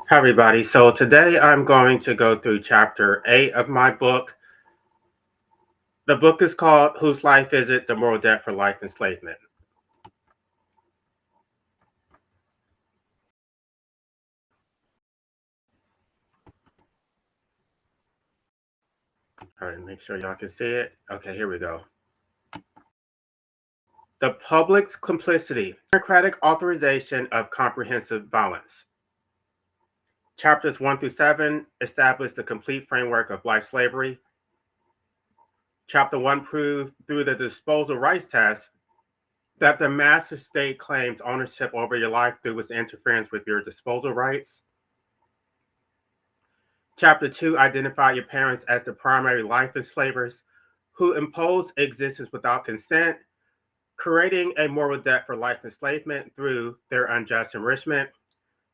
Hi, everybody. So today I'm going to go through chapter 8 of my book. The book is called Whose Life Is It? The Moral Debt for Life Enslavement. All right, make sure y'all can see it. Okay, here we go. The Public's Complicity, Democratic Authorization of Comprehensive Violence. Chapters 1 through 7 establish the complete framework of life slavery. Chapter 1 proved through the disposal rights test that the master state claims ownership over your life through its interference with your disposal rights. Chapter 2 identified your parents as the primary life enslavers who impose existence without consent, creating a moral debt for life enslavement through their unjust enrichment.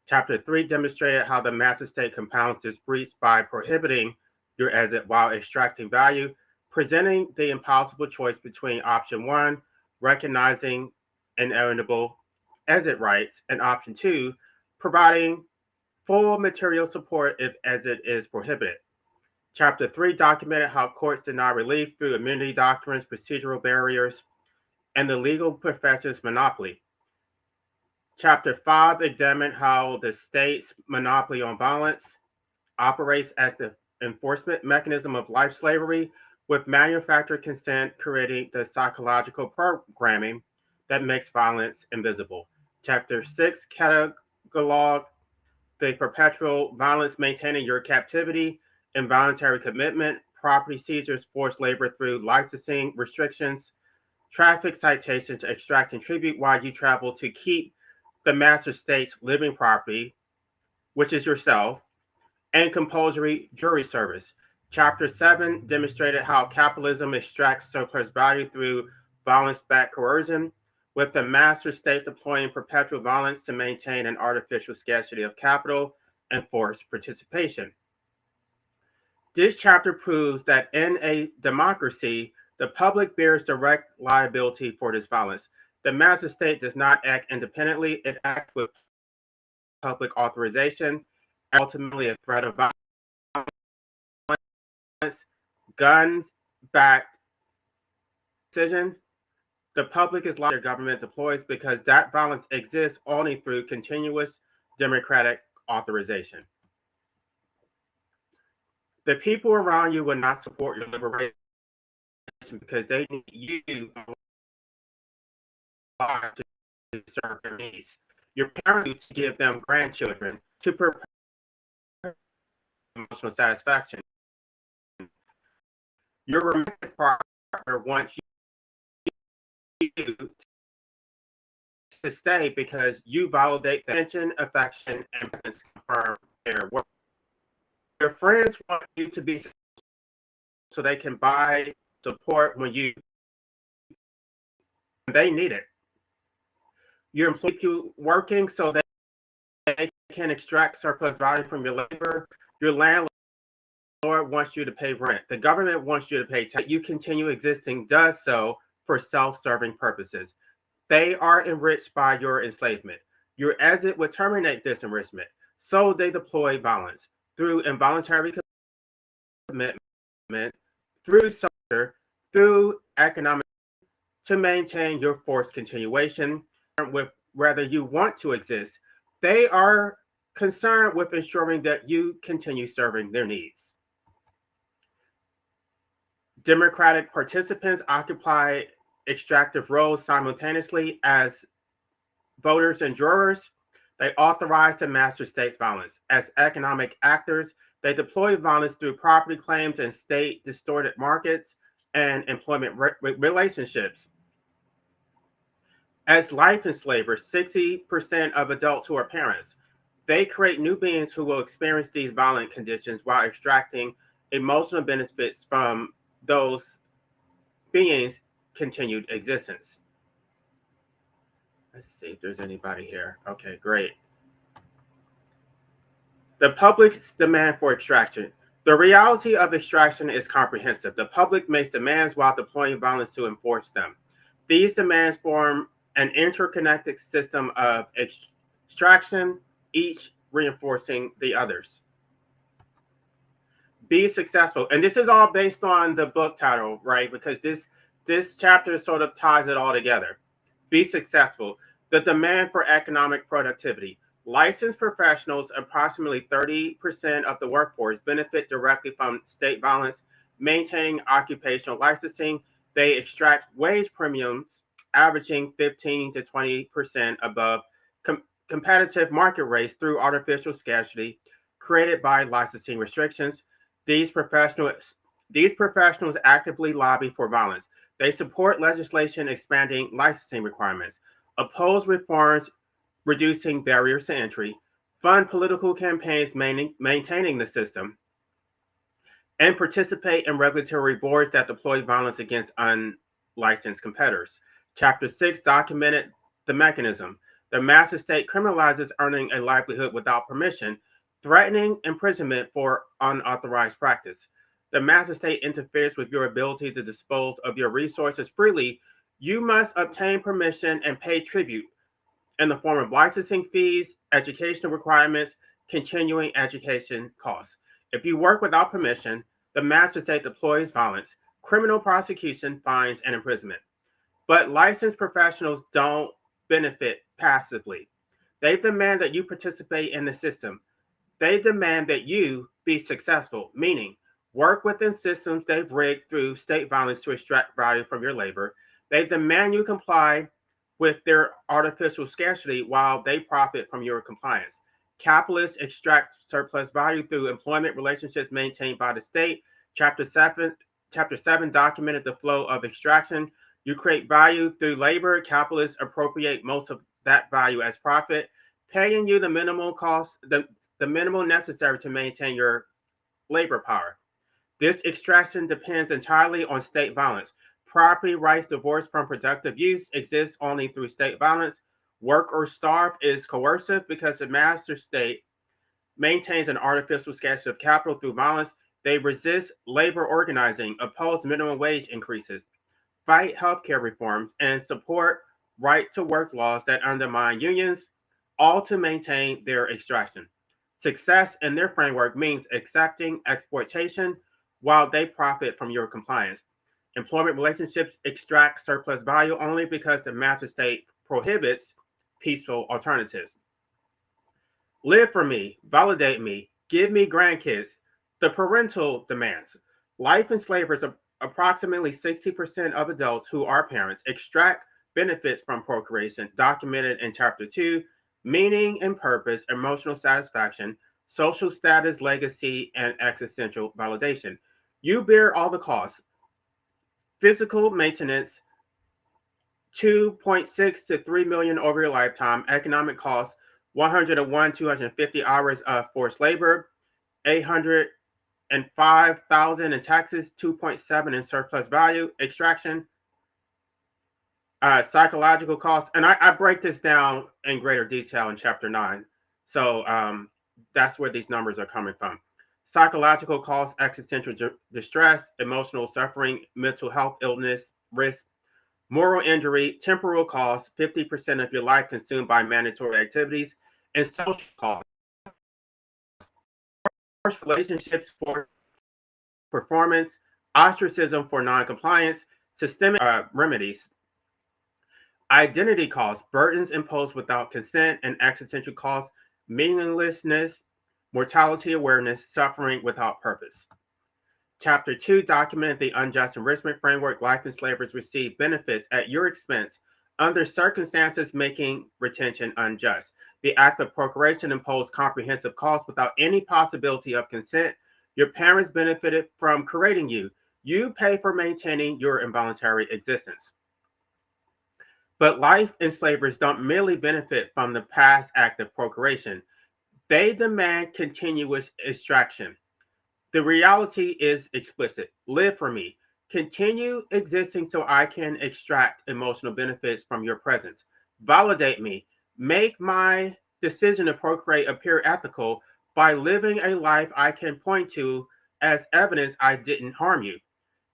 Chapter 3 demonstrated how the master state compounds this breach by prohibiting your exit while extracting value, presenting the impossible choice between option 1, recognizing inalienable exit rights, and option 2, providing full material support if exit is prohibited. Chapter 3 documented how courts deny relief through immunity doctrines, procedural barriers, and the legal profession's monopoly. Chapter 5 examined how the state's monopoly on violence operates as the enforcement mechanism of life slavery, with manufactured consent creating the psychological programming that makes violence invisible. Chapter 6 cataloged the perpetual violence maintaining your captivity, involuntary commitment, property seizures, forced labor through licensing restrictions, traffic citations, extracting tribute while you travel to keep the master state's living property, which is yourself, and compulsory jury service. Chapter 7 demonstrated how capitalism extracts surplus value through violence-backed coercion, with the master state deploying perpetual violence to maintain an artificial scarcity of capital and forced participation. This chapter proves that in a democracy, the public bears direct liability for this violence. The master state does not act independently, it acts with public authorization, and ultimately a threat of violence, guns backed decision. The public is like their government deploys because that violence exists only through continuous democratic authorization. The people around you will not support your liberation because they need you to serve their needs. Your parents to give them grandchildren to provide emotional satisfaction. Your romantic partner wants you to stay because you validate the attention, affection, and presence confirm their work. Your friends want you to be so they can buy support when they need it. Your employees keep you working so they can extract surplus value from your labor. Your landlord wants you to pay rent. The government wants you to pay tax. You continue existing does so for self-serving purposes. They are enriched by your enslavement. Your exit would terminate this enrichment. So they deploy violence through involuntary commitment, through structure, through economic to maintain your forced continuation with whether you want to exist. They are concerned with ensuring that you continue serving their needs. Democratic participants occupy extractive roles simultaneously as voters and jurors. They authorize the master state's violence. As economic actors, they deploy violence through property claims and state distorted markets and employment relationships. As life enslavers, 60% of adults who are parents, they create new beings who will experience these violent conditions while extracting emotional benefits from those beings' continued existence. Let's see if there's anybody here. Okay, great. The public's demand for extraction. The reality of extraction is comprehensive. The public makes demands while deploying violence to enforce them. These demands form an interconnected system of extraction, each reinforcing the others. Be successful. And this is all based on the book title, right? Because this chapter sort of ties it all together. Be successful. The demand for economic productivity. Licensed professionals, approximately 30% of the workforce, benefit directly from state violence. Maintaining occupational licensing, they extract wage premiums averaging 15 to 20% above competitive market rates through artificial scarcity created by licensing restrictions. These professionals actively lobby for violence. They support legislation expanding licensing requirements, oppose reforms reducing barriers to entry, fund political campaigns maintaining the system, and participate in regulatory boards that deploy violence against unlicensed competitors. Chapter 6 documented the mechanism. The master state criminalizes earning a livelihood without permission, threatening imprisonment for unauthorized practice. The master state interferes with your ability to dispose of your resources freely. You must obtain permission and pay tribute in the form of licensing fees, educational requirements, continuing education costs. If you work without permission, the master state deploys violence, criminal prosecution, fines, and imprisonment. But licensed professionals don't benefit passively. They demand that you participate in the system. They demand that you be successful, meaning work within systems they've rigged through state violence to extract value from your labor. They demand you comply with their artificial scarcity while they profit from your compliance. Capitalists extract surplus value through employment relationships maintained by the state. Chapter 7 documented the flow of extraction. You create value through labor. Capitalists appropriate most of that value as profit, paying you the minimal cost, the minimal necessary to maintain your labor power. This extraction depends entirely on state violence. Property rights divorced from productive use exist only through state violence. Work or starve is coercive because the master state maintains an artificial scarcity of capital through violence. They resist labor organizing, oppose minimum wage increases, fight healthcare reforms, and support right to work laws that undermine unions, all to maintain their extraction. Success in their framework means accepting exploitation while they profit from your compliance. Employment relationships extract surplus value only because the master state prohibits peaceful alternatives. Live for me, validate me, give me grandkids. The parental demands. Life enslavers, approximately 60% of adults who are parents, extract benefits from procreation, documented in Chapter 2, meaning and purpose, emotional satisfaction, social status, legacy, and existential validation. You bear all the costs. Physical maintenance, 2.6 to 3 million over your lifetime. Economic costs, 250 hours of forced labor, 805,000 in taxes, 2.7 in surplus value extraction. Psychological costs, and I break this down in greater detail in Chapter 9. So that's where these numbers are coming from. Psychological costs, existential distress, emotional suffering, mental health illness, risk, moral injury, temporal costs, 50% of your life consumed by mandatory activities, and social costs, relationships for performance, ostracism for noncompliance, systemic remedies, identity costs, burdens imposed without consent, and existential costs, meaninglessness, mortality awareness, suffering without purpose. Chapter 2 documented the unjust enrichment framework. Life enslavers receive benefits at your expense under circumstances making retention unjust. The act of procreation imposed comprehensive costs without any possibility of consent. Your parents benefited from creating you. You pay for maintaining your involuntary existence. But life enslavers don't merely benefit from the past act of procreation. They demand continuous extraction. The reality is explicit. Live for me. Continue existing so I can extract emotional benefits from your presence. Validate me. Make my decision to procreate appear ethical by living a life I can point to as evidence I didn't harm you.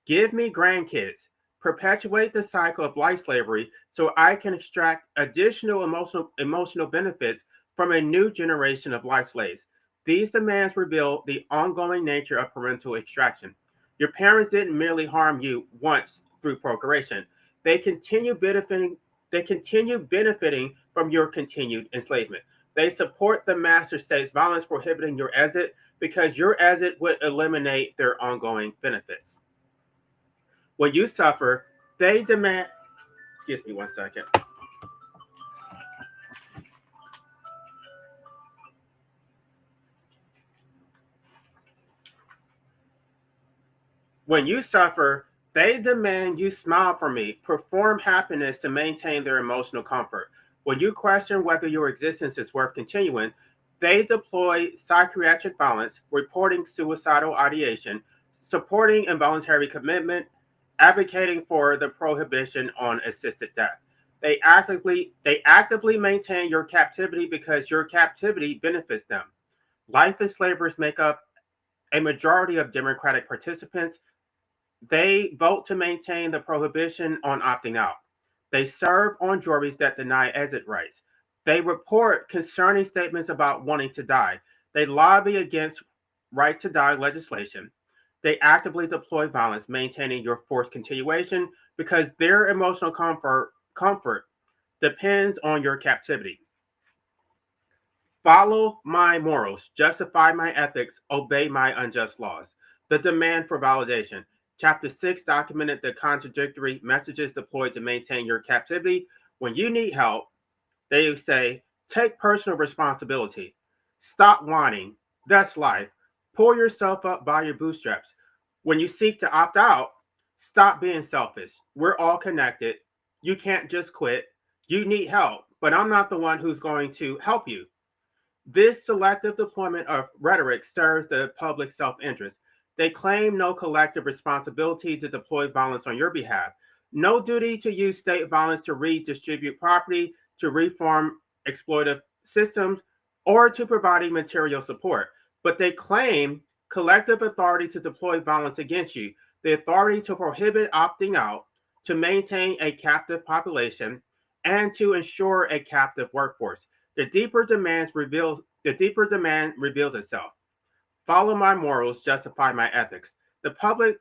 Give me grandkids. Perpetuate the cycle of life slavery so I can extract additional emotional benefits from a new generation of life slaves. These demands reveal the ongoing nature of parental extraction. Your parents didn't merely harm you once through procreation. They continue benefiting from your continued enslavement. They support the master state's violence prohibiting your exit because your exit would eliminate their ongoing benefits. When you suffer, they demand, excuse me one second. When you suffer, they demand you smile for me, perform happiness to maintain their emotional comfort. When you question whether your existence is worth continuing, they deploy psychiatric violence, reporting suicidal ideation, supporting involuntary commitment, advocating for the prohibition on assisted death. They actively maintain your captivity because your captivity benefits them. Life enslavers make up a majority of Democratic participants. They vote to maintain the prohibition on opting out. They serve on juries that deny exit rights. They report concerning statements about wanting to die. They lobby against right to die legislation. They actively deploy violence, maintaining your forced continuation because their emotional comfort depends on your captivity. Follow my morals, justify my ethics, obey my unjust laws. The demand for validation. Chapter 6 documented the contradictory messages deployed to maintain your captivity. When you need help, they say, take personal responsibility. Stop whining. That's life. Pull yourself up by your bootstraps. When you seek to opt out, stop being selfish. We're all connected. You can't just quit. You need help, but I'm not the one who's going to help you. This selective deployment of rhetoric serves the public self-interest. They claim no collective responsibility to deploy violence on your behalf, no duty to use state violence to redistribute property, to reform exploitative systems, or to providing material support. But they claim collective authority to deploy violence against you, the authority to prohibit opting out, to maintain a captive population, and to ensure a captive workforce. The deeper demand reveals itself. Follow my morals, justify my ethics. The public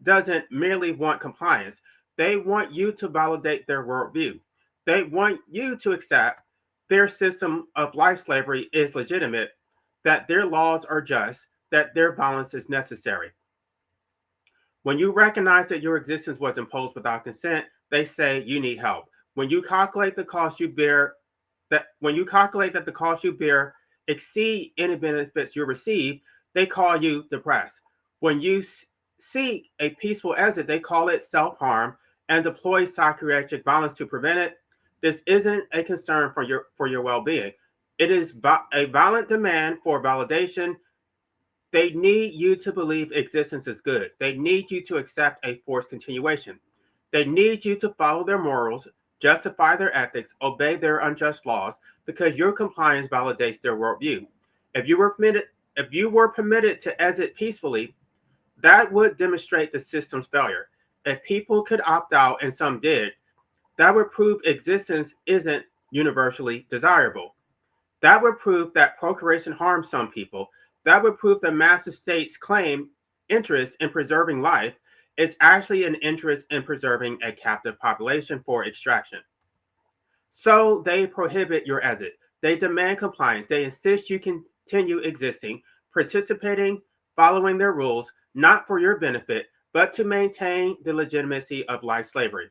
doesn't merely want compliance. They want you to validate their worldview. They want you to accept their system of life slavery is legitimate, that their laws are just, that their violence is necessary. When you recognize that your existence was imposed without consent, they say you need help. When you calculate the cost you bear, when you calculate that the cost you bear exceed any benefits you receive, they call you depressed. When you seek a peaceful exit, they call it self-harm and deploy psychiatric violence to prevent it. This isn't a concern for your well-being. It is a violent demand for validation. They need you to believe existence is good. They need you to accept a forced continuation. They need you to follow their morals, justify their ethics, obey their unjust laws, because your compliance validates their worldview. If you were permitted, if you were permitted to exit peacefully, that would demonstrate the system's failure. If people could opt out, and some did, that would prove existence isn't universally desirable. That would prove that procreation harms some people. That would prove the master state's claim interest in preserving life is actually an interest in preserving a captive population for extraction. So they prohibit your exit. They demand compliance. They insist you continue existing, participating, following their rules, not for your benefit, but to maintain the legitimacy of life slavery.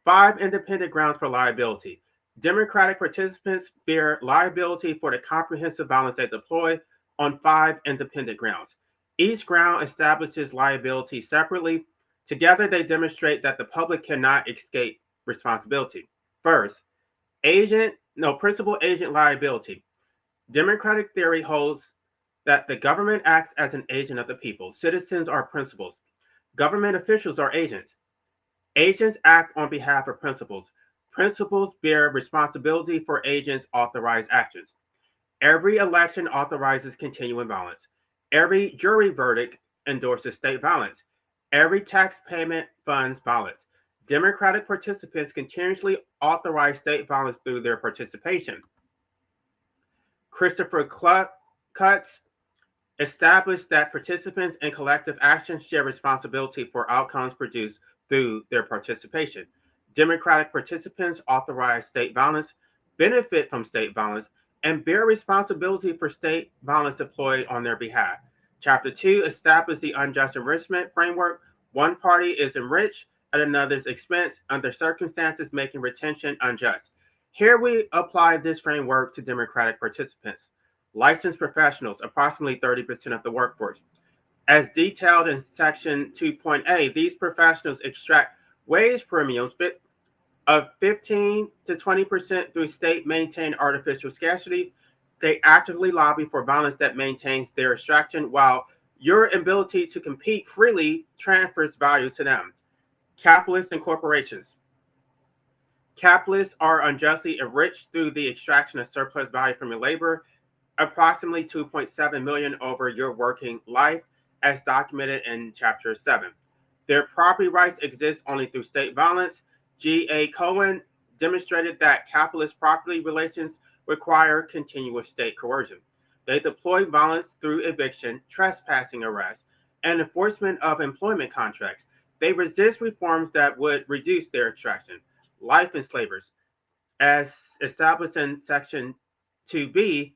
5 independent grounds for liability. Democratic participants bear liability for the comprehensive violence they deploy on 5 independent grounds. Each ground establishes liability separately. Together, they demonstrate that the public cannot escape responsibility. First, principal agent liability. Democratic theory holds that the government acts as an agent of the people. Citizens are principals. Government officials are agents. Agents act on behalf of principals. Principals bear responsibility for agents' authorized actions. Every election authorizes continuing violence. Every jury verdict endorses state violence. Every tax payment funds violence. Democratic participants continuously authorize state violence through their participation. Christopher Cutts established that participants in collective action share responsibility for outcomes produced through their participation. Democratic participants authorize state violence, benefit from state violence, and bear responsibility for state violence deployed on their behalf. Chapter 2 established the unjust enrichment framework. One party is enriched at another's expense under circumstances making retention unjust. Here we apply this framework to democratic participants. Licensed professionals, approximately 30% of the workforce. As detailed in Section 2.A, these professionals extract wage premiums of 15 to 20% through state-maintained artificial scarcity. They actively lobby for violence that maintains their extraction, while your ability to compete freely transfers value to them. Capitalists and corporations. Capitalists are unjustly enriched through the extraction of surplus value from your labor, approximately 2.7 million over your working life, as documented in Chapter 7. Their property rights exist only through state violence. G.A. Cohen demonstrated that capitalist property relations require continuous state coercion. They deploy violence through eviction, trespassing arrest, and enforcement of employment contracts. They resist reforms that would reduce their extraction. Life enslavers, as established in Section 2B,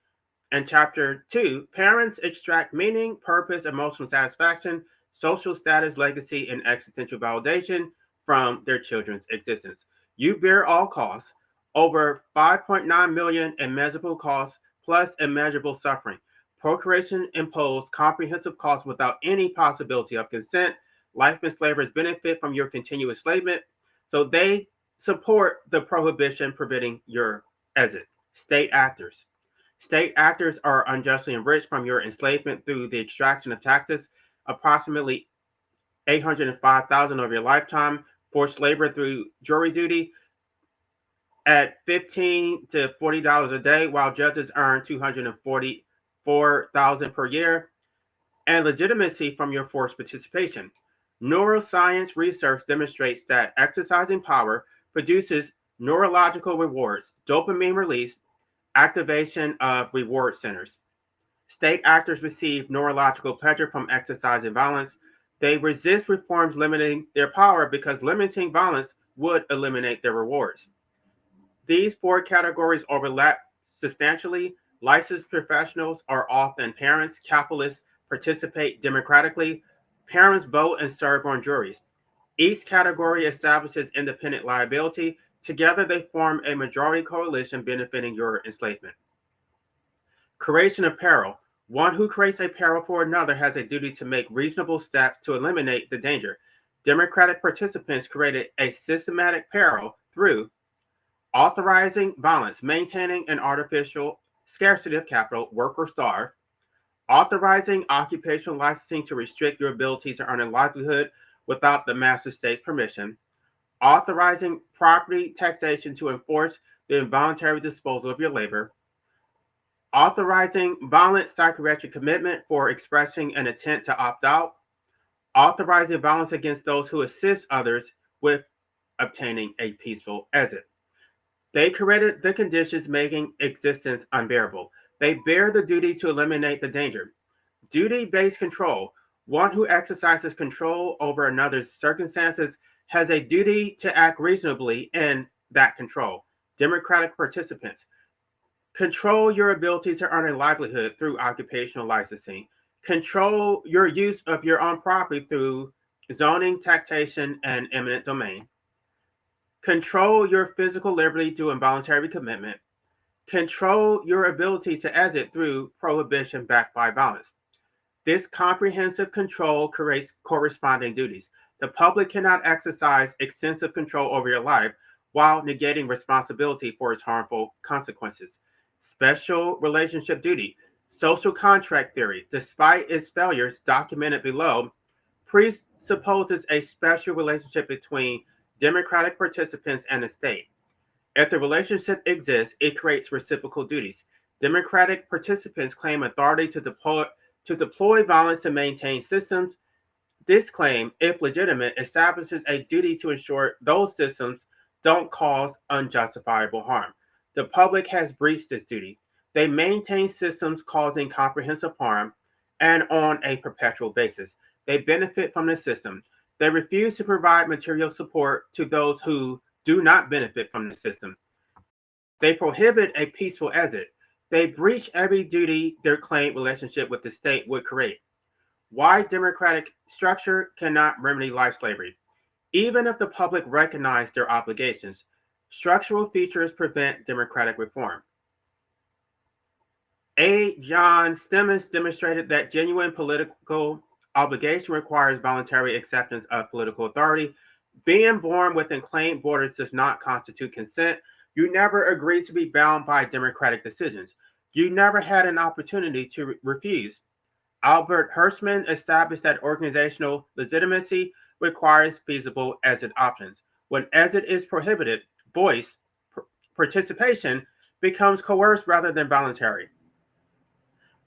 and Chapter 2, parents extract meaning, purpose, emotional satisfaction, social status, legacy, and existential validation from their children's existence. You bear all costs, over 5.9 million in measurable costs, plus immeasurable suffering. Procreation imposed comprehensive costs without any possibility of consent. Life enslavers benefit from your continuous enslavement, so they support the prohibition preventing your exit. State actors. State actors are unjustly enriched from your enslavement through the extraction of taxes, approximately 805,000 over your lifetime, forced labor through jury duty at $15 to $40 a day, while judges earn $244,000 per year, and legitimacy from your forced participation. Neuroscience research demonstrates that exercising power produces neurological rewards, dopamine release, activation of reward centers. State actors receive neurological pleasure from exercising violence. They resist reforms limiting their power because limiting violence would eliminate their rewards. These four categories overlap substantially. Licensed professionals are often parents. Capitalists participate democratically. Parents vote and serve on juries. Each category establishes independent liability. Together, they form a majority coalition benefiting your enslavement. Creation of peril. One who creates a peril for another has a duty to make reasonable steps to eliminate the danger. Democratic participants created a systematic peril through authorizing violence, maintaining an artificial scarcity of capital, work or starve, authorizing occupational licensing to restrict your ability to earn a livelihood without the master state's permission, authorizing property taxation to enforce the involuntary disposal of your labor, authorizing violent psychiatric commitment for expressing an intent to opt out, authorizing violence against those who assist others with obtaining a peaceful exit. They created the conditions making existence unbearable. They bear the duty to eliminate the danger. Duty-based control. One who exercises control over another's circumstances has a duty to act reasonably in that control. Democratic participants. Control your ability to earn a livelihood through occupational licensing. Control your use of your own property through zoning, taxation, and eminent domain. Control your physical liberty through involuntary commitment. Control your ability to exit through prohibition backed by violence. This comprehensive control creates corresponding duties. The public cannot exercise extensive control over your life while negating responsibility for its harmful consequences. Special relationship duty. Social contract theory, despite its failures documented below, presupposes a special relationship between democratic participants and the state. If the relationship exists, it creates reciprocal duties. Democratic participants claim authority to deploy violence to maintain systems. This claim, if legitimate, establishes a duty to ensure those systems don't cause unjustifiable harm. The public has breached this duty. They maintain systems causing comprehensive harm and on a perpetual basis. They benefit from the system. They refuse to provide material support to those who do not benefit from the system. They prohibit a peaceful exit. They breach every duty their claimed relationship with the state would create. Why democratic structure cannot remedy life slavery? Even if the public recognize their obligations, structural features prevent democratic reform. A. John Stemmons demonstrated that genuine political obligation requires voluntary acceptance of political authority. Being born within claimed borders does not constitute consent. You never agreed to be bound by democratic decisions. You never had an opportunity to refuse. Albert Hirschman established that organizational legitimacy requires feasible exit options. When exit is prohibited, voice, participation becomes coerced rather than voluntary.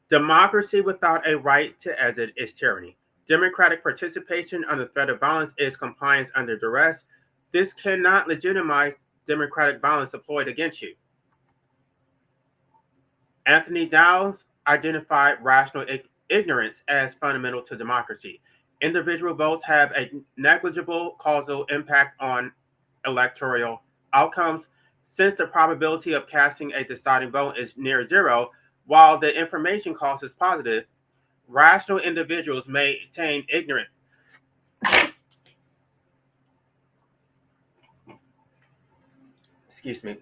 Democracy without a right to exit is tyranny. Democratic participation under threat of violence is compliance under duress. This cannot legitimize democratic violence deployed against you. Anthony Downs identified rational ignorance as fundamental to democracy. Individual votes have a negligible causal impact on electoral outcomes. Since the probability of casting a deciding vote is near zero, while the information cost is positive, rational individuals maintain ignorant. Excuse me.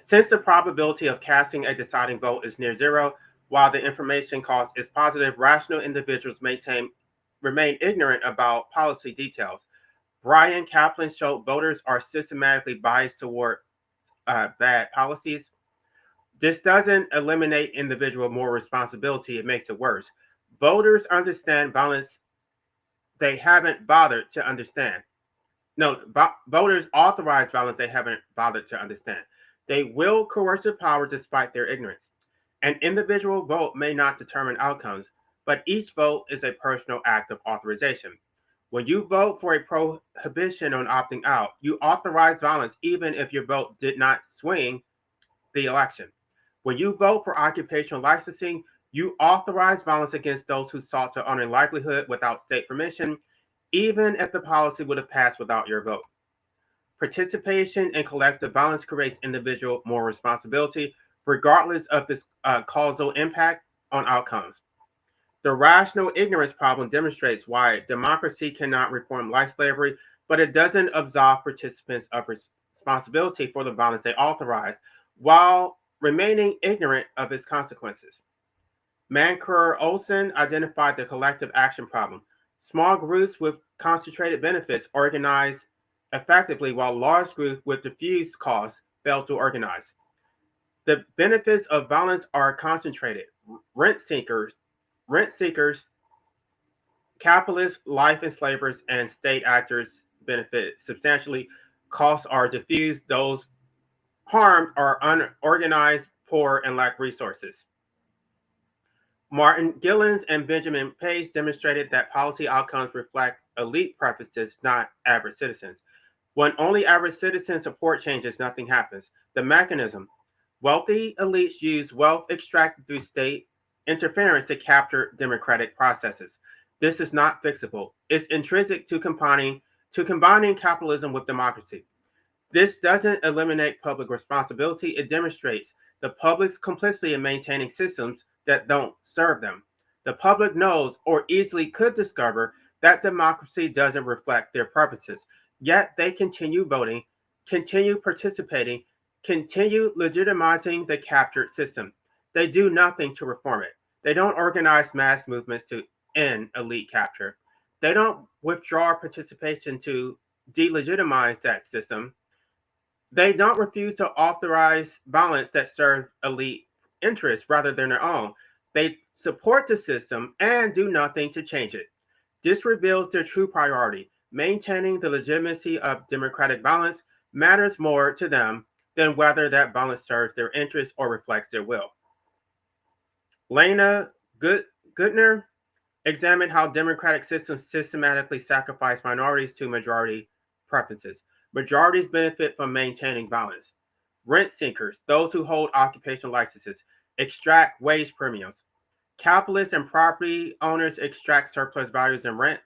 Since the probability of casting a deciding vote is near zero, while the information cost is positive, rational individuals remain ignorant about policy details. Brian Kaplan showed voters are systematically biased toward bad policies. This doesn't eliminate individual moral responsibility, it makes it worse. Voters understand violence they haven't bothered to understand. No, voters authorize violence they haven't bothered to understand. They will coercive power despite their ignorance. An individual vote may not determine outcomes, but each vote is a personal act of authorization. When you vote for a prohibition on opting out, you authorize violence even if your vote did not swing the election. When you vote for occupational licensing, you authorize violence against those who sought to earn a livelihood without state permission, even if the policy would have passed without your vote. Participation in collective violence creates individual moral responsibility, regardless of its causal impact on outcomes. The rational ignorance problem demonstrates why democracy cannot reform life slavery, but it doesn't absolve participants of responsibility for the violence they authorize, while remaining ignorant of its consequences. Mancur Olson identified the collective action problem. Small groups with concentrated benefits organize effectively, while large groups with diffuse costs fail to organize. The benefits of violence are concentrated. Rent seekers, capitalists, life enslavers, and state actors benefit substantially. Costs are diffuse. Those harmed are unorganized, poor, and lack resources. Martin Gillens and Benjamin Page demonstrated that policy outcomes reflect elite preferences, not average citizens. When only average citizens support changes, nothing happens. The mechanism: wealthy elites use wealth extracted through state interference to capture democratic processes. This is not fixable. It's intrinsic to combining capitalism with democracy. This doesn't eliminate public responsibility. It demonstrates the public's complicity in maintaining systems that don't serve them. The public knows or easily could discover that democracy doesn't reflect their preferences, yet they continue voting, continue participating, continue legitimizing the captured system. They do nothing to reform it. They don't organize mass movements to end elite capture. They don't withdraw participation to delegitimize that system. They don't refuse to authorize violence that serves elite interests rather than their own. They support the system and do nothing to change it. This reveals their true priority. Maintaining the legitimacy of democratic violence matters more to them than whether that violence serves their interests or reflects their will. Lena Goodner examined how democratic systems systematically sacrifice minorities to majority preferences. Majorities benefit from maintaining violence. Rent seekers, those who hold occupational licenses, extract wage premiums. Capitalists and property owners extract surplus values and rent.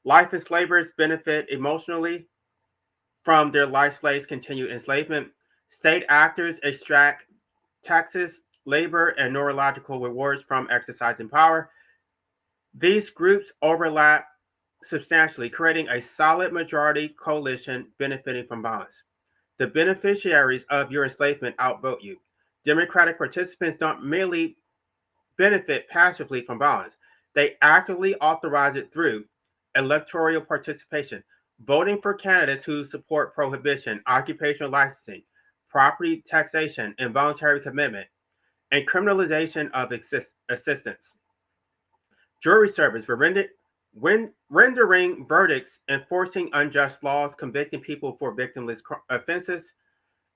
Life enslavers benefit emotionally from their life slaves' continued enslavement. State actors extract taxes, labor, and neurological rewards from exercising power. These groups overlap substantially, creating a solid majority coalition benefiting from violence. The beneficiaries of your enslavement outvote you. Democratic participants don't merely benefit passively from violence, they actively authorize it through electoral participation, voting for candidates who support prohibition, occupational licensing, property taxation, involuntary commitment, and criminalization of assistance. Jury service for rendering verdicts, enforcing unjust laws, convicting people for victimless offenses,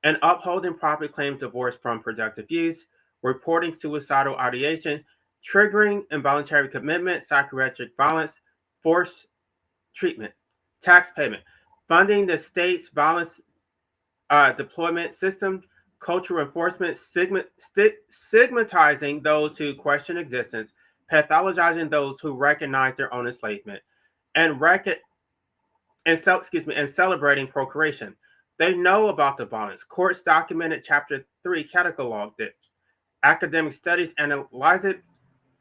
and upholding property claims divorced from productive use, reporting suicidal ideation, triggering involuntary commitment, psychiatric violence, forced treatment, tax payment, funding the state's violence deployment system, cultural enforcement, stigmatizing those who question existence, pathologizing those who recognize their own enslavement, and and celebrating procreation. They know about the violence. Courts documented Chapter 3, cataloged it. Academic studies analyze it.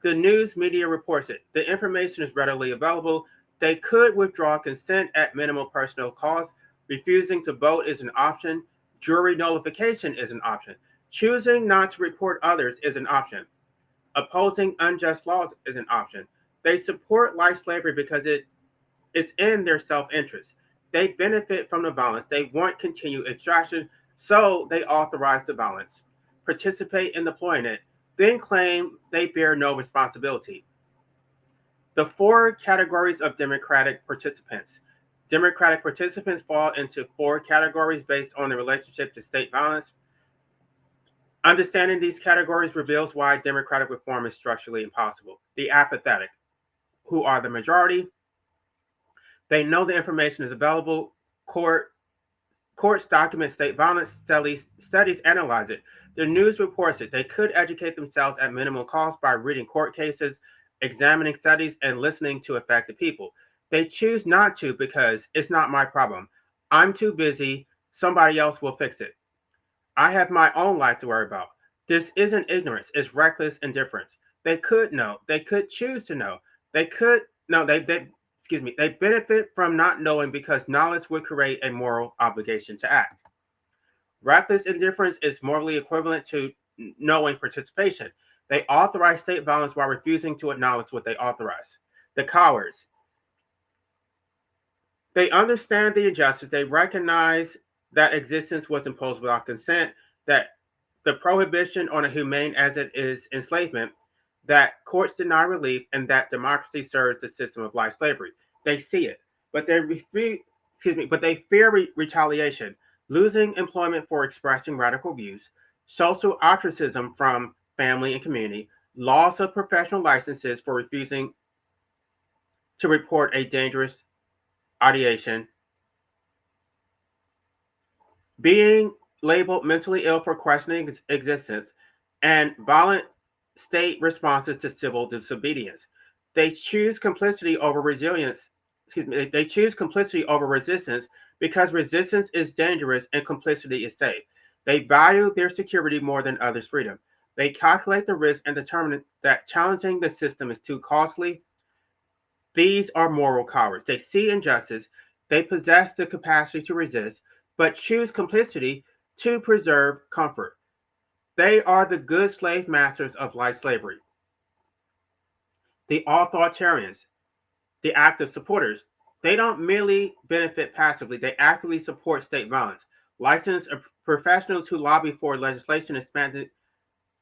The news media reports it. The information is readily available. They could withdraw consent at minimal personal cost. Refusing to vote is an option. Jury nullification is an option. Choosing not to report others is an option. Opposing unjust laws is an option. They support life slavery because it's in their self-interest. They benefit from the violence. They want continued extraction, so they authorize the violence, participate in deploying it, then claim they bear no responsibility. The four categories of democratic participants. Democratic participants fall into four categories based on the relationship to state violence. Understanding these categories reveals why democratic reform is structurally impossible. The apathetic, who are the majority. They know the information is available. Courts document state violence, studies analyze it. The news reports it. They could educate themselves at minimal cost by reading court cases, examining studies, and listening to affected people. They choose not to because it's not my problem. I'm too busy. Somebody else will fix it. I have my own life to worry about. This isn't ignorance, it's reckless indifference. They could know. They could choose to know. They could no, they benefit from not knowing because knowledge would create a moral obligation to act. Reckless indifference is morally equivalent to knowing participation. They authorize state violence while refusing to acknowledge what they authorize. The cowards. They understand the injustice. They recognize that existence was imposed without consent, that the prohibition on a humane as it is enslavement, that courts deny relief, and that democracy serves the system of life slavery. They see it, but they fear retaliation, losing employment for expressing radical views, social ostracism from family and community, loss of professional licenses for refusing to report a dangerous ideation, being labeled mentally ill for questioning existence, and violent state responses to civil disobedience. They choose complicity over resilience. They choose complicity over resistance because resistance is dangerous and complicity is safe. They value their security more than others' freedom. They calculate the risk and determine that challenging the system is too costly. These are moral cowards. They see injustice. They possess the capacity to resist, but choose complicity to preserve comfort. They are the good slave masters of life slavery. The authoritarians, the active supporters, they don't merely benefit passively, they actively support state violence. Licensed professionals who lobby for legislation expanded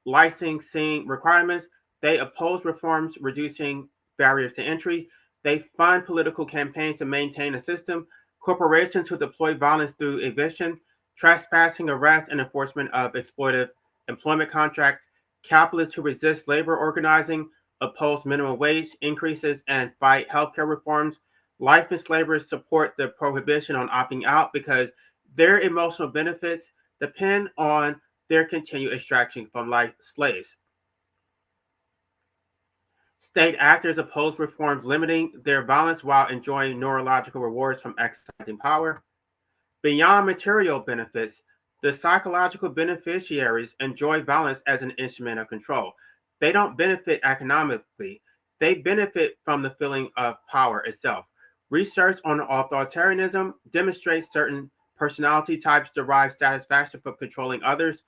licensing requirements, they oppose reforms reducing barriers to entry, they fund political campaigns to maintain a system, corporations who deploy violence through eviction, trespassing, arrest, and enforcement of exploitative employment contracts, capitalists who resist labor organizing, oppose minimum wage increases, and fight healthcare reforms. Life enslavers support the prohibition on opting out because their emotional benefits, depend on their continued extraction from life slaves. State actors oppose reforms limiting their violence while enjoying neurological rewards from exercising power. Beyond material benefits, the psychological beneficiaries enjoy violence as an instrument of control. They don't benefit economically, they benefit from the feeling of power itself. Research on authoritarianism demonstrates certain personality types derive satisfaction from controlling others,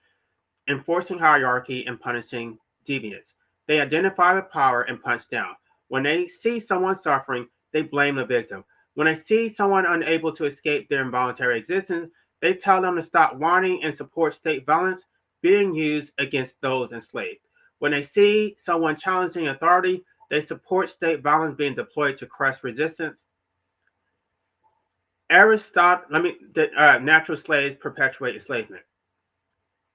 enforcing hierarchy, and punishing deviance. They identify with power and punch down. When they see someone suffering, they blame the victim. When they see someone unable to escape their involuntary existence, they tell them to stop whining and support state violence being used against those enslaved. When they see someone challenging authority, they support state violence being deployed to crush resistance. Natural slaves perpetuate enslavement.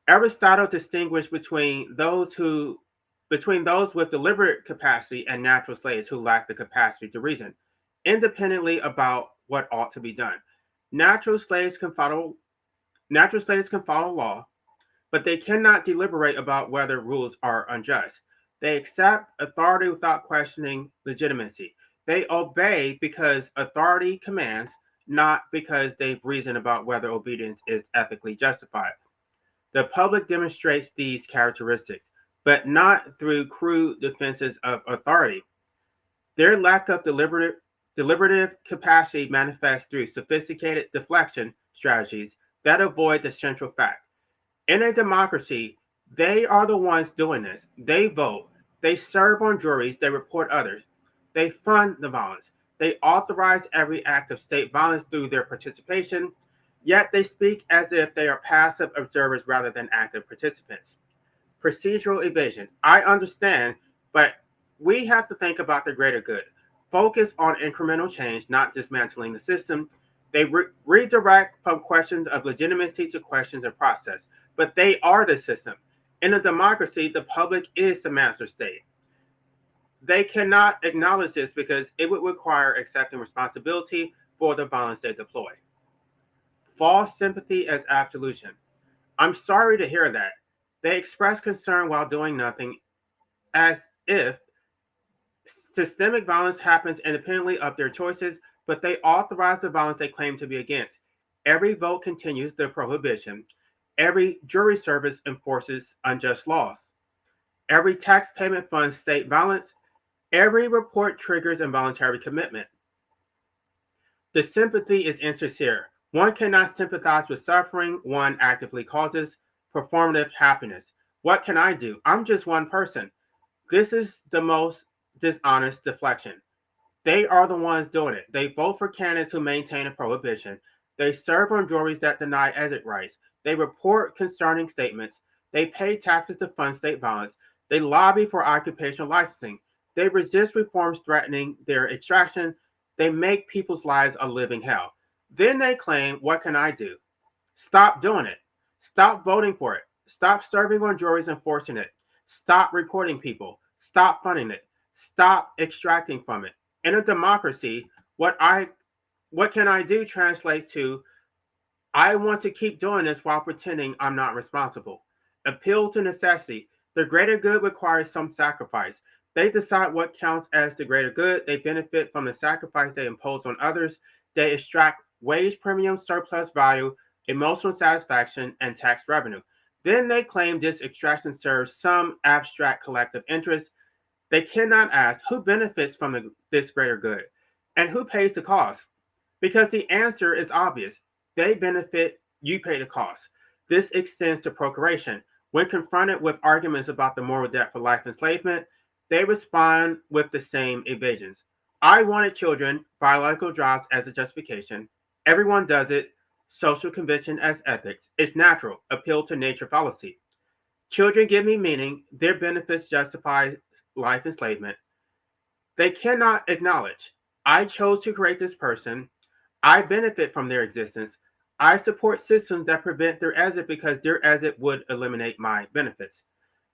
Aristotle distinguished between those with deliberate capacity and natural slaves who lack the capacity to reason independently about what ought to be done. Natural slaves can follow law, but they cannot deliberate about whether rules are unjust. They accept authority without questioning legitimacy. They obey because authority commands, not because they've reasoned about whether obedience is ethically justified. The public demonstrates these characteristics, but not through crude defenses of authority. Their lack of deliberative capacity manifests through sophisticated deflection strategies that avoid the central fact. In a democracy, they are the ones doing this. They vote, they serve on juries, they report others, they fund the violence, they authorize every act of state violence through their participation, yet they speak as if they are passive observers rather than active participants. Procedural evasion. I understand, but we have to think about the greater good. Focus on incremental change, not dismantling the system. They redirect from questions of legitimacy to questions of process, but they are the system. In a democracy, the public is the master state. They cannot acknowledge this because it would require accepting responsibility for the violence they deploy. False sympathy as absolution. I'm sorry to hear that. They express concern while doing nothing, as if systemic violence happens independently of their choices, but they authorize the violence they claim to be against. Every vote continues the prohibition. Every jury service enforces unjust laws. Every tax payment funds state violence. Every report triggers involuntary commitment. The sympathy is insincere. One cannot sympathize with suffering one actively causes. Performative happiness. What can I do? I'm just one person. This is the most dishonest deflection. They are the ones doing it. They vote for candidates who maintain a prohibition. They serve on juries that deny exit rights. They report concerning statements. They pay taxes to fund state violence. They lobby for occupational licensing. They resist reforms threatening their extraction. They make people's lives a living hell. Then they claim, what can I do? Stop doing it. Stop voting for it. Stop serving on juries and forcing it. Stop reporting people. Stop funding it. Stop extracting from it. In a democracy, what can I do translates to I want to keep doing this while pretending I'm not responsible. Appeal to necessity. The greater good requires some sacrifice. They decide what counts as the greater good. They benefit from the sacrifice they impose on others. They extract wage premium, surplus value, emotional satisfaction, and tax revenue. Then they claim this extraction serves some abstract collective interest. They cannot ask who benefits from this greater good and who pays the cost, because the answer is obvious. They benefit, you pay the cost. This extends to procreation. When confronted with arguments about the moral debt for life enslavement, they respond with the same evasions. I wanted children, biological drives as a justification. Everyone does it. Social conviction as ethics. It's natural. Appeal to nature fallacy. Children give me meaning. Their benefits justify life enslavement. They cannot acknowledge. I chose to create this person. I benefit from their existence. I support systems that prevent their exit because their exit would eliminate my benefits.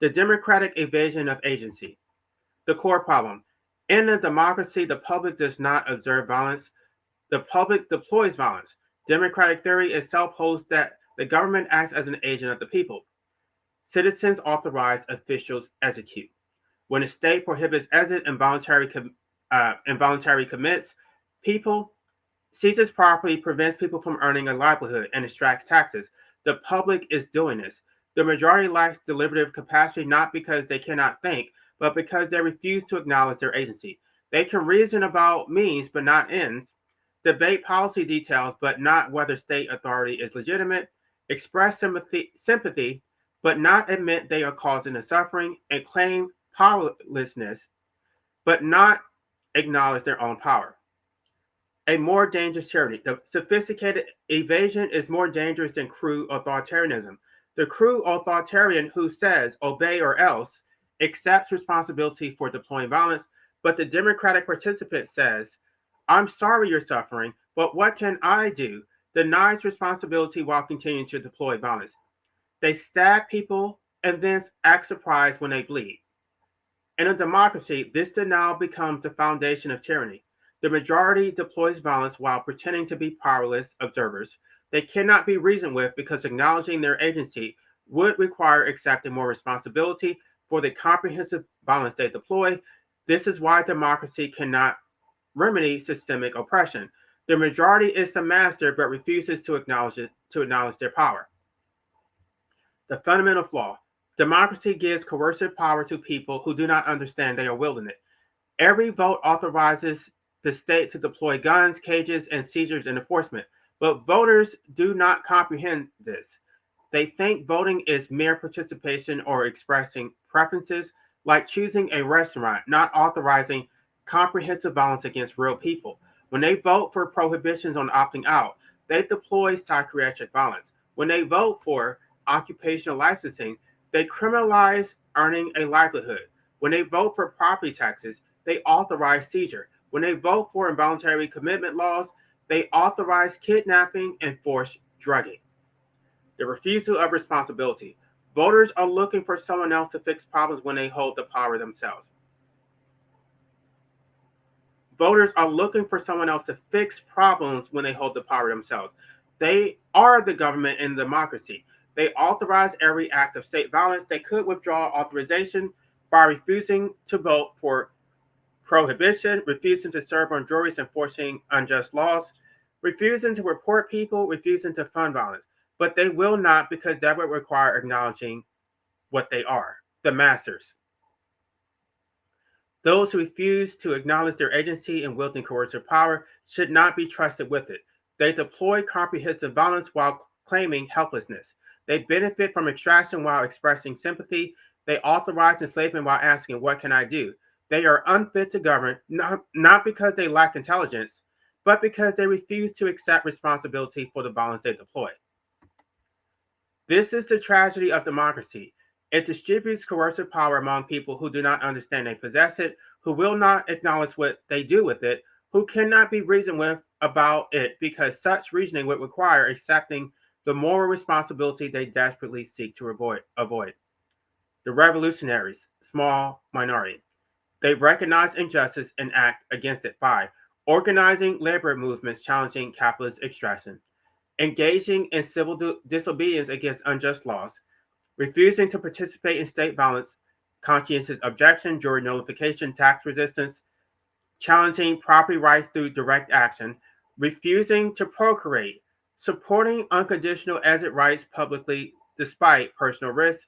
The democratic evasion of agency. The core problem. In a democracy, the public does not observe violence. The public deploys violence. Democratic theory itself holds that The government acts as an agent of the people. Citizens authorize, officials execute. When a state prohibits exit, involuntary commits people, seizes property, prevents people from earning a livelihood, and extracts taxes. The public is doing this. The majority lacks deliberative capacity not because they cannot think, but because they refuse to acknowledge their agency. They can reason about means but not ends, debate policy details but not whether state authority is legitimate, express sympathy but not admit they are causing the suffering, and claim powerlessness but not acknowledge their own power. A more dangerous tyranny. The sophisticated evasion is more dangerous than crude authoritarianism. The crude authoritarian who says obey or else accepts responsibility for deploying violence, but the democratic participant says, I'm sorry you're suffering, but what can I do? Denies responsibility while continuing to deploy violence. They stab people and then act surprised when they bleed. In a democracy, this denial becomes the foundation of tyranny. The majority deploys violence while pretending to be powerless observers. They cannot be reasoned with because acknowledging their agency would require accepting more responsibility for the comprehensive violence they deploy. This is why democracy cannot remedy systemic oppression. The majority is the master but refuses to acknowledge their power. The fundamental flaw. Democracy gives coercive power to people who do not understand they are wielding it. Every vote authorizes the state to deploy guns, cages, and seizures and enforcement. But voters do not comprehend this. They think voting is mere participation or expressing preferences, like choosing a restaurant, not authorizing comprehensive violence against real people. When they vote for prohibitions on opting out, they deploy psychiatric violence. When they vote for occupational licensing, they criminalize earning a livelihood. When they vote for property taxes, they authorize seizure. When they vote for involuntary commitment laws, they authorize kidnapping and forced drugging. The refusal of responsibility. Voters are looking for someone else to fix problems when they hold the power themselves. Voters are looking for someone else to fix problems when they hold the power themselves. They are the government in democracy. They authorize every act of state violence. They could withdraw authorization by refusing to vote for prohibition, refusing to serve on juries, enforcing unjust laws, refusing to report people, refusing to fund violence. But they will not because that would require acknowledging what they are, the masters. Those who refuse to acknowledge their agency in wielding coercive power should not be trusted with it. They deploy comprehensive violence while claiming helplessness. They benefit from extraction while expressing sympathy. They authorize enslavement while asking, what can I do? They are unfit to govern, not because they lack intelligence, but because they refuse to accept responsibility for the violence they deploy. This is the tragedy of democracy. It distributes coercive power among people who do not understand they possess it, who will not acknowledge what they do with it, who cannot be reasoned with about it because such reasoning would require accepting the moral responsibility they desperately seek to avoid. The revolutionaries, small minority. They recognize injustice and act against it by organizing labor movements challenging capitalist extraction, engaging in civil disobedience against unjust laws, refusing to participate in state violence, conscientious objection, jury nullification, tax resistance, challenging property rights through direct action, refusing to procreate, supporting unconditional exit rights publicly despite personal risk.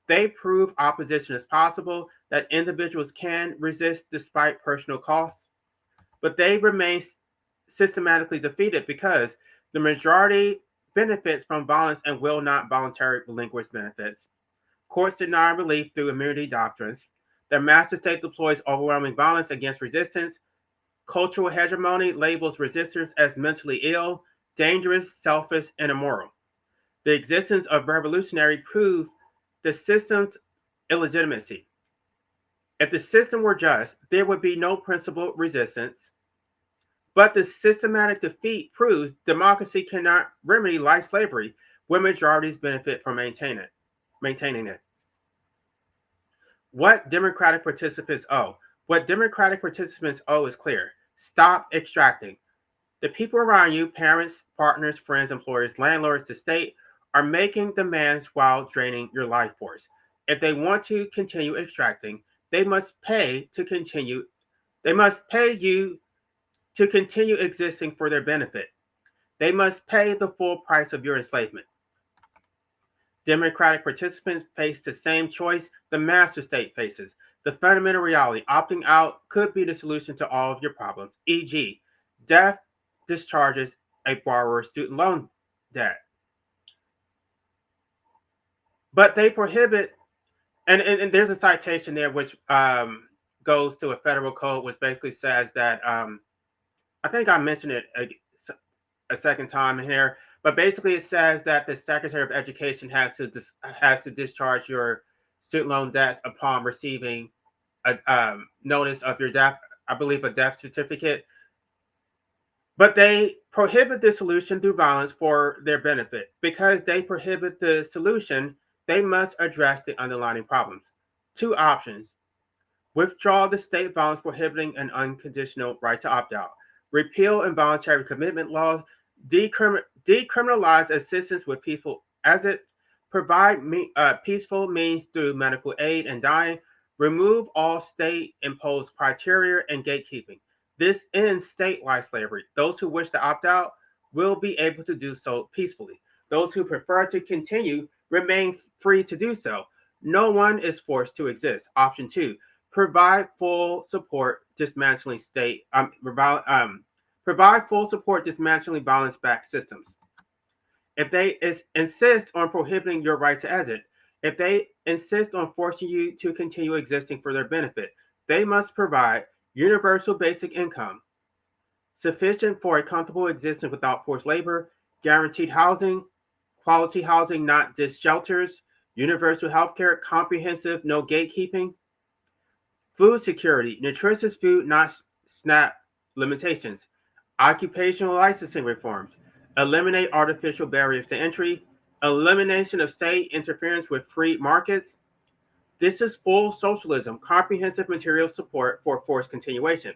They prove opposition is possible, that individuals can resist despite personal costs, but they remain systematically defeated because the majority benefits from violence and will not voluntarily relinquish benefits. Courts deny relief through immunity doctrines. The master state deploys overwhelming violence against resistance. Cultural hegemony labels resistors as mentally ill, dangerous, selfish, and immoral. The existence of revolutionary prove the system's illegitimacy. If the system were just, there would be no principled resistance. But the systematic defeat proves democracy cannot remedy life slavery when majorities benefit from maintaining it. What democratic participants owe? What democratic participants owe is clear. Stop extracting. The people around you, parents, partners, friends, employers, landlords, the state, are making demands while draining your life force. If they want to continue extracting, they must pay to continue. They must pay you to continue existing for their benefit. They must pay the full price of your enslavement. Democratic participants face the same choice the master state faces. The fundamental reality, opting out could be the solution to all of your problems, e.g., death discharges a borrower's student loan debt. But they prohibit, and there's a citation there which goes to a federal code, which basically says that, I think I mentioned it a second time here, but basically it says that the Secretary of Education has to discharge your student loan debts upon receiving a notice of your death, I believe a death certificate. But they prohibit the solution through violence for their benefit. Because they prohibit the solution, they must address the underlying problems. Two options: withdraw the state violence prohibiting an unconditional right to opt out, repeal involuntary commitment laws, decriminalize assistance with people as it provide peaceful means through medical aid and dying, remove all state imposed criteria and gatekeeping. This ends state-wide slavery. Those who wish to opt out will be able to do so peacefully. Those who prefer to continue remain free to do so. No one is forced to exist. Option two: provide full support dismantling provide full support dismantling violence-backed systems. If they insist on prohibiting your right to exit, if they insist on forcing you to continue existing for their benefit, they must provide universal basic income, sufficient for a comfortable existence without forced labor, guaranteed housing, quality housing, not just shelters, universal health care, comprehensive, no gatekeeping, food security, nutritious food, not SNAP limitations, occupational licensing reforms, eliminate artificial barriers to entry, elimination of state interference with free markets. This is full socialism, comprehensive material support for forced continuation.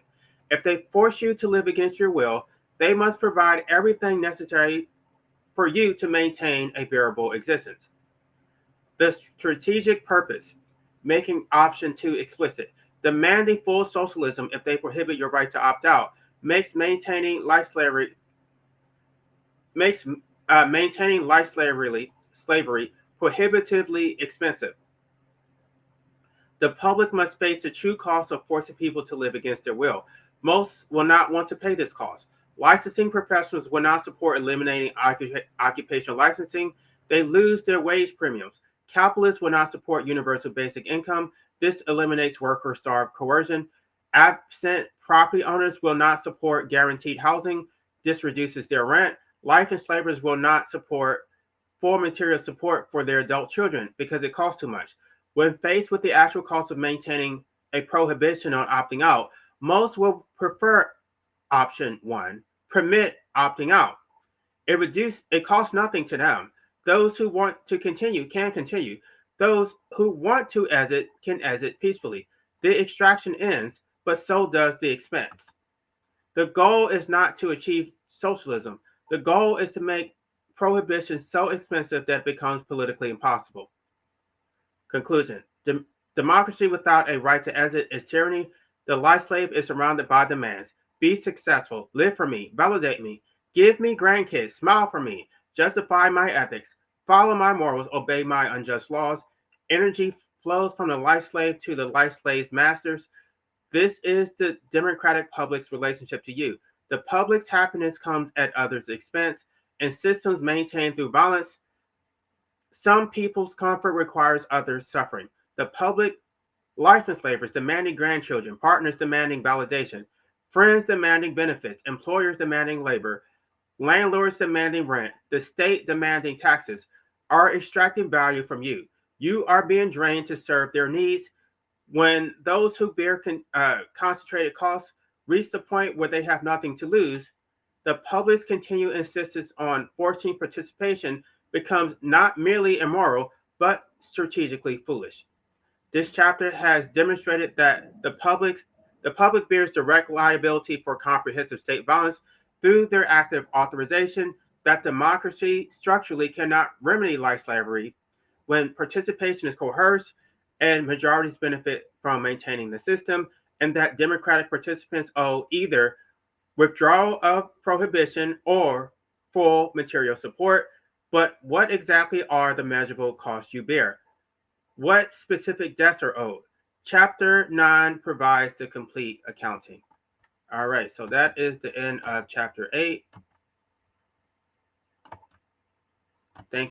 If they force you to live against your will, they must provide everything necessary for you to maintain a bearable existence. The strategic purpose, making option two explicit, demanding full socialism if they prohibit your right to opt out, makes maintaining life slavery slavery prohibitively expensive. The public must face the true cost of forcing people to live against their will. Most will not want to pay this cost. Licensing professionals will not support eliminating occupational licensing. They lose their wage premiums. Capitalists will not support universal basic income. This eliminates worker-starved coercion. Absent property owners will not support guaranteed housing. This reduces their rent. Life enslavers will not support full material support for their adult children because it costs too much. When faced with the actual cost of maintaining a prohibition on opting out, most will prefer option one, permit opting out. It costs nothing to them. Those who want to continue can continue. Those who want to exit can exit peacefully. The extraction ends, but so does the expense. The goal is not to achieve socialism. The goal is to make prohibition so expensive that it becomes politically impossible. Conclusion: democracy without a right to exit is tyranny. The life slave is surrounded by demands. Be successful. Live for me. Validate me. Give me grandkids. Smile for me. Justify my ethics. Follow my morals. Obey my unjust laws. Energy flows from the life slave to the life slave's masters. This is the democratic public's relationship to you. The public's happiness comes at others' expense, and systems maintained through violence. Some people's comfort requires others' suffering. The public, life enslavers demanding grandchildren, partners demanding validation, friends demanding benefits, employers demanding labor, landlords demanding rent, the state demanding taxes, are extracting value from you. You are being drained to serve their needs. When those who bear concentrated costs reach the point where they have nothing to lose, the public's continued insistence on forcing participation becomes not merely immoral, but strategically foolish. This chapter has demonstrated that the public bears direct liability for comprehensive state violence through their active authorization, that democracy structurally cannot remedy life slavery when participation is coerced and majorities benefit from maintaining the system, and that democratic participants owe either withdrawal of prohibition or full material support. But what exactly are the measurable costs you bear? What specific debts are owed? Chapter 9 provides the complete accounting. All right, so that is the end of chapter 8.